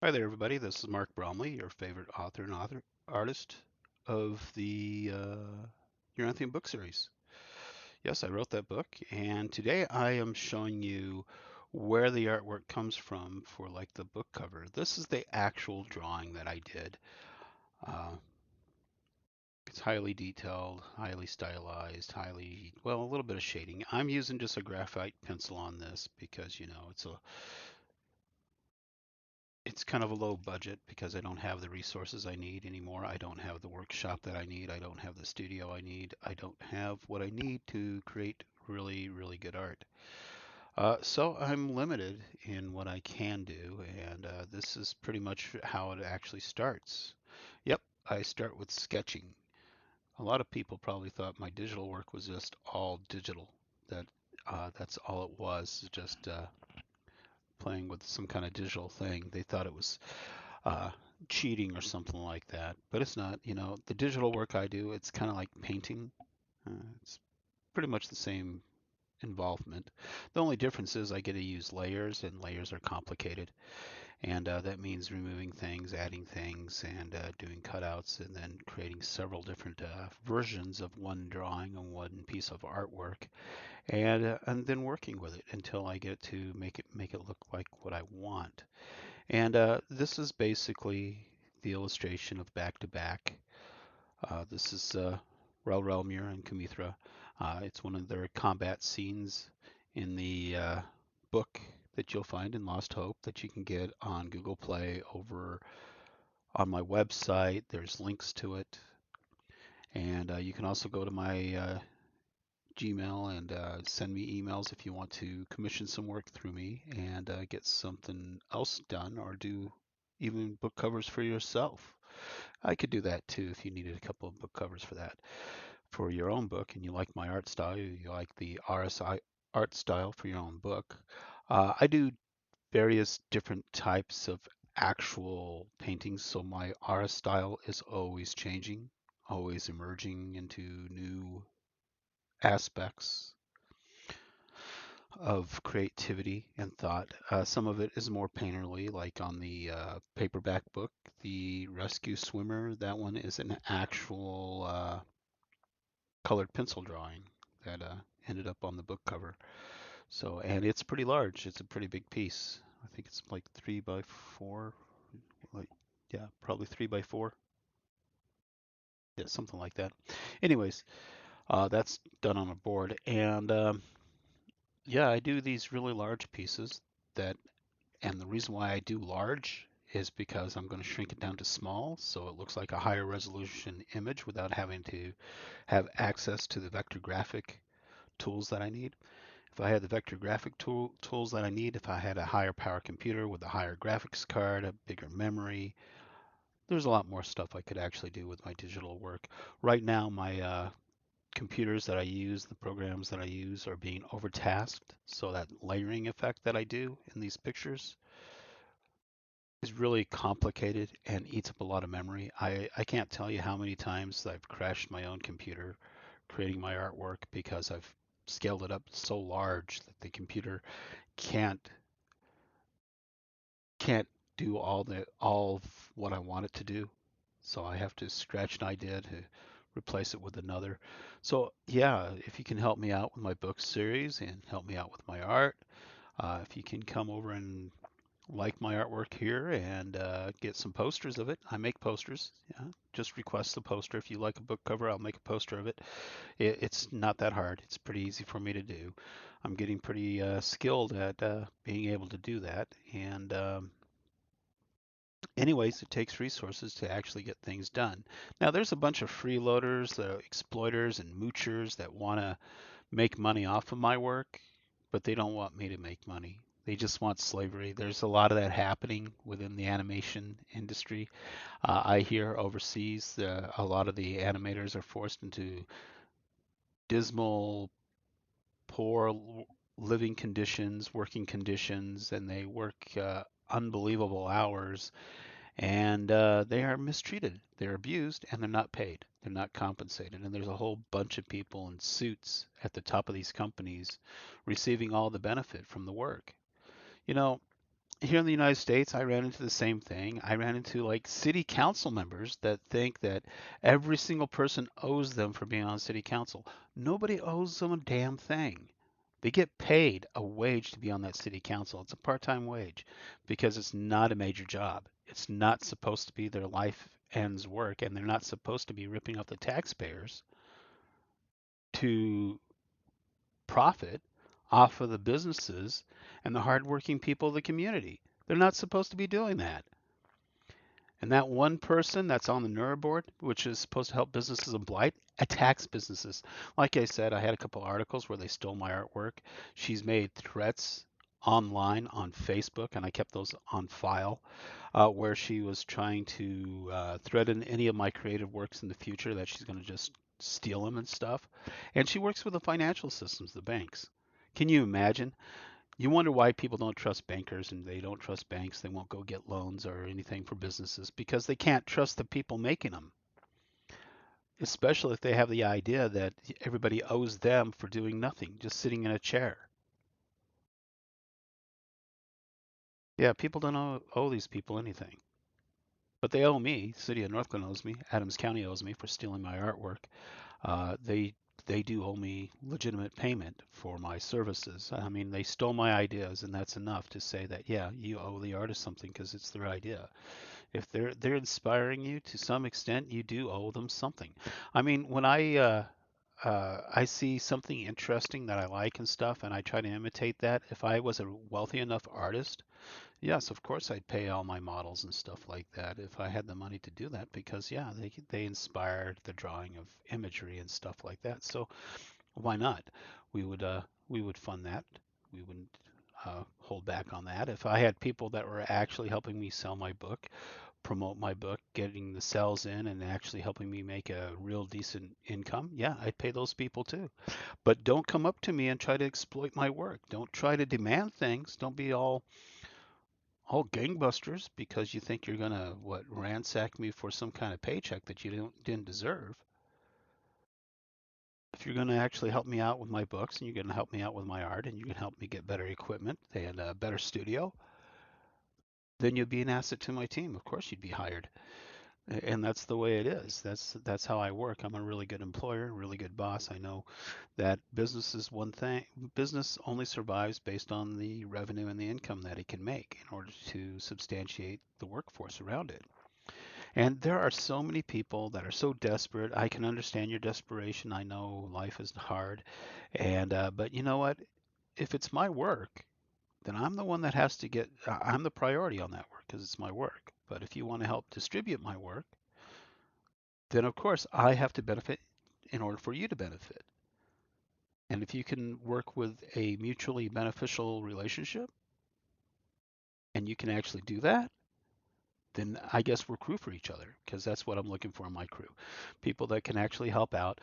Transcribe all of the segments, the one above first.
Hi there, everybody. This is Mark Bromley, your favorite author and artist of the Yoranthium book series. Yes, I wrote that book, and today I am showing you where the artwork comes from for like the book cover. This is the actual drawing that I did. Uh, it's highly detailed, highly stylized, well, a little bit of shading. I'm using just a graphite pencil on this because, it's kind of a low budget because I don't have the resources I need anymore. I don't have the workshop that I need. I don't have the studio I need. I don't have what I need to create really, really good art. So I'm limited in what I can do, and this is pretty much how it actually starts. Yep, I start with sketching. A lot of people probably thought my digital work was just all digital. That's all it was, just playing with some kind of digital thing. They thought it was uh, cheating or something like that. But it's not. The digital work I do, it's kind of like painting. It's pretty much the same involvement. The only difference is I get to use layers, and layers are complicated. And that means removing things, adding things, and doing cutouts, and then creating several different versions of one drawing and one piece of artwork, and then working with it until I get to make it look like what I want. And this is basically the illustration of back to back. This is Relmir and Kumithra. It's one of their combat scenes in the book that you'll find in Lost Hope that you can get on Google Play over on my website. There's links to it. And you can also go to my Gmail and send me emails if you want to commission some work through me and get something else done or do even book covers for yourself. I could do that too if you needed a couple of book covers for that. For your own book and you like my art style, you like the RSI art style for your own book. I do various different types of actual paintings, so my art style is always changing, always emerging into new aspects of creativity and thought. Some of it is more painterly, like on the paperback book, The Rescue Swimmer. That one is an actual colored pencil drawing that ended up on the book cover. So, and it's pretty large. It's a pretty big piece. I think it's like 3 by 4, like yeah, probably 3 by 4. Yeah, something like that. Anyways, that's done on a board, and yeah, I do these really large pieces that And the reason why I do large is because I'm going to shrink it down to small so it looks like a higher resolution image without having to have access to the vector graphic tools that I need. If I had the vector graphic tools that I need, if I had a higher power computer with a higher graphics card, a bigger memory, there's a lot more stuff I could actually do with my digital work. Right now, my computers that I use, the programs that I use are being overtasked, so that layering effect that I do in these pictures is really complicated and eats up a lot of memory. I can't tell you how many times I've crashed my own computer creating my artwork because I've scaled it up so large that the computer can't can't do all of what I want it to do. So I have to scratch an idea to replace it with another. So yeah, if you can help me out with my book series and help me out with my art, if you can come over and like my artwork here and get some posters of it. I make posters. Yeah, just request the poster. If you like a book cover, I'll make a poster of it. It's not that hard. It's pretty easy for me to do. I'm getting pretty skilled at being able to do that. And anyways, it takes resources to actually get things done. Now, there's a bunch of freeloaders, exploiters, and moochers that want to make money off of my work, but they don't want me to make money. They just want slavery. There's a lot of that happening within the animation industry. I hear overseas a lot of the animators are forced into dismal, poor living conditions, working conditions, and they work unbelievable hours, and they are mistreated. They're abused, and they're not paid. They're not compensated. And there's a whole bunch of people in suits at the top of these companies receiving all the benefit from the work. You know, here in the United States, I ran into the same thing. I ran into like city council members that think that every single person owes them for being on city council. Nobody owes them a damn thing. They get paid a wage to be on that city council. It's a part-time wage because it's not a major job. It's not supposed to be their life ends work, and they're not supposed to be ripping off the taxpayers to profit off of the businesses and the hardworking people of the community. They're not supposed to be doing that. And that one person that's on the NERA board, which is supposed to help businesses in blight, attacks businesses. Like I said, I had a couple articles where they stole my artwork. She's made threats online on Facebook, and I kept those on file, where she was trying to threaten any of my creative works in the future that she's going to just steal them and stuff. And she works with the financial systems, the banks. Can you imagine? You wonder why people don't trust bankers and they don't trust banks. They won't go get loans or anything for businesses because they can't trust the people making them, especially if they have the idea that everybody owes them for doing nothing, just sitting in a chair. Yeah, people don't owe these people anything. But they owe me. City of Northglenn owes me. Adams County owes me for stealing my artwork. They do owe me legitimate payment for my services. I mean, they stole my ideas, and that's enough to say that yeah, you owe the artist something because it's their idea. If they're inspiring you to some extent, you do owe them something. I mean, when I see something interesting that I like and stuff, and I try to imitate that. If I was a wealthy enough artist, yes, of course I'd pay all my models and stuff like that if I had the money to do that because yeah, they inspired the drawing of imagery and stuff like that. So why not? We would fund that. We wouldn't hold back on that. If I had people that were actually helping me sell my book, promote my book, getting the sales in and actually helping me make a real decent income, yeah, I'd pay those people too. But don't come up to me and try to exploit my work. Don't try to demand things. Don't be all gangbusters because you think you're gonna what ransack me for some kind of paycheck that you didn't deserve. If you're gonna actually help me out with my books and you're gonna help me out with my art and you can help me get better equipment and a better studio, then you'd be an asset to my team. Of course you'd be hired. And that's the way it is. That's how I work. I'm a really good employer, really good boss. I know that business is one thing. Business only survives based on the revenue and the income that it can make in order to substantiate the workforce around it. And there are so many people that are so desperate. I can understand your desperation. I know life is hard, and but you know what? If it's my work, then I'm the one that has to get. I'm the priority on that work because it's my work. But if you want to help distribute my work, then of course I have to benefit in order for you to benefit. And if you can work with a mutually beneficial relationship and you can actually do that, then I guess we're crew for each other because that's what I'm looking for in my crew. People that can actually help out,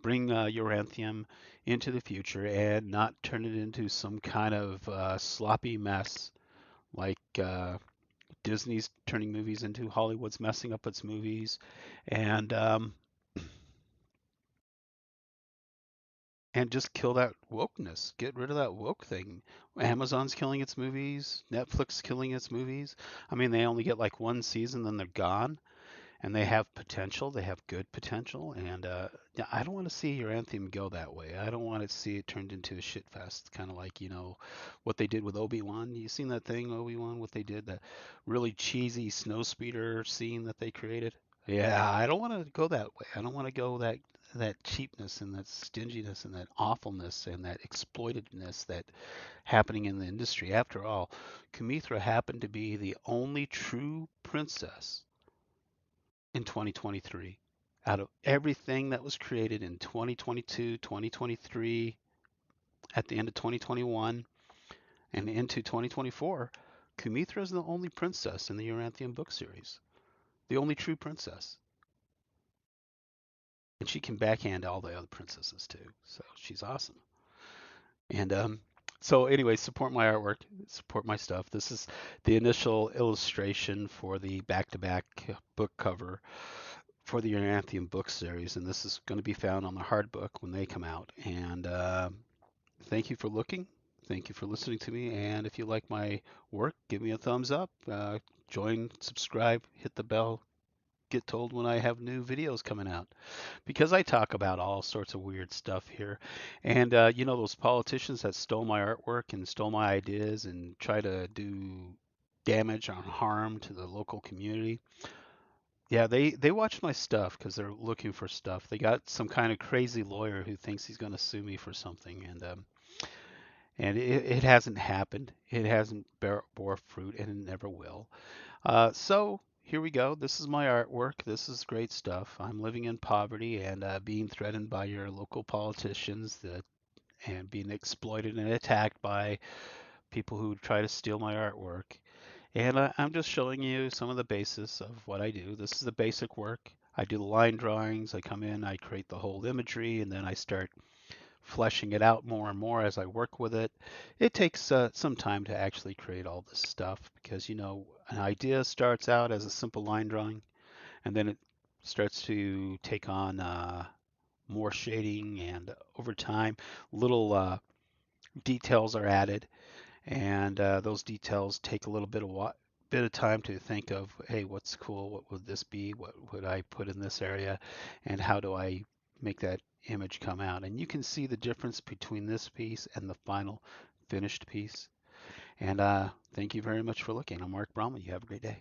bring Yoranthium into the future and not turn it into some kind of sloppy mess like Disney's turning movies into Hollywood's messing up its movies. And and just kill that wokeness. Get rid of that woke thing. Amazon's killing its movies, Netflix killing its movies. I mean, they only get like one season, then they're gone, and they have potential. They have good potential, and yeah, I don't want to see your anthem go that way. I don't want to see it turned into a shit fest, kind of like what they did with Obi-Wan. You seen that thing, Obi-Wan? What they did, that really cheesy snow speeder scene that they created. Yeah, I don't want to go that way. I don't want to go that cheapness and that stinginess and that awfulness and that exploitedness that happening in the industry. After all, Kumithra happened to be the only true princess in 2023. Out of everything that was created in 2022, 2023, at the end of 2021, and into 2024, Kumithra is the only princess in the Yoranthium book series. The only true princess. And she can backhand all the other princesses too. So she's awesome. And so anyway, support my artwork, support my stuff. This is the initial illustration for the back-to-back book cover for the Yoranthium book series, and this is going to be found on the hard book when they come out. And thank you for looking. Thank you for listening to me. And if you like my work, give me a thumbs up. Join, subscribe, hit the bell, get told when I have new videos coming out. Because I talk about all sorts of weird stuff here. And those politicians that stole my artwork and stole my ideas and try to do damage or harm to the local community. Yeah, they watch my stuff because they're looking for stuff. They got some kind of crazy lawyer who thinks he's going to sue me for something, and it hasn't happened. It hasn't bore fruit, and it never will. So here we go. This is my artwork. This is great stuff. I'm living in poverty and being threatened by your local politicians and being exploited and attacked by people who try to steal my artwork. And I'm just showing you some of the basis of what I do. This is the basic work. I do the line drawings. I come in, I create the whole imagery, and then I start fleshing it out more and more as I work with it. It takes some time to actually create all this stuff because, an idea starts out as a simple line drawing, and then it starts to take on more shading, and over time, little details are added, and those details take a little bit of time to think of, hey, what's cool? What would this be? What would I put in this area? And how do I make that image come out? And you can see the difference between this piece and the final finished piece. And thank you very much for looking. I'm Mark Bromley. You have a great day.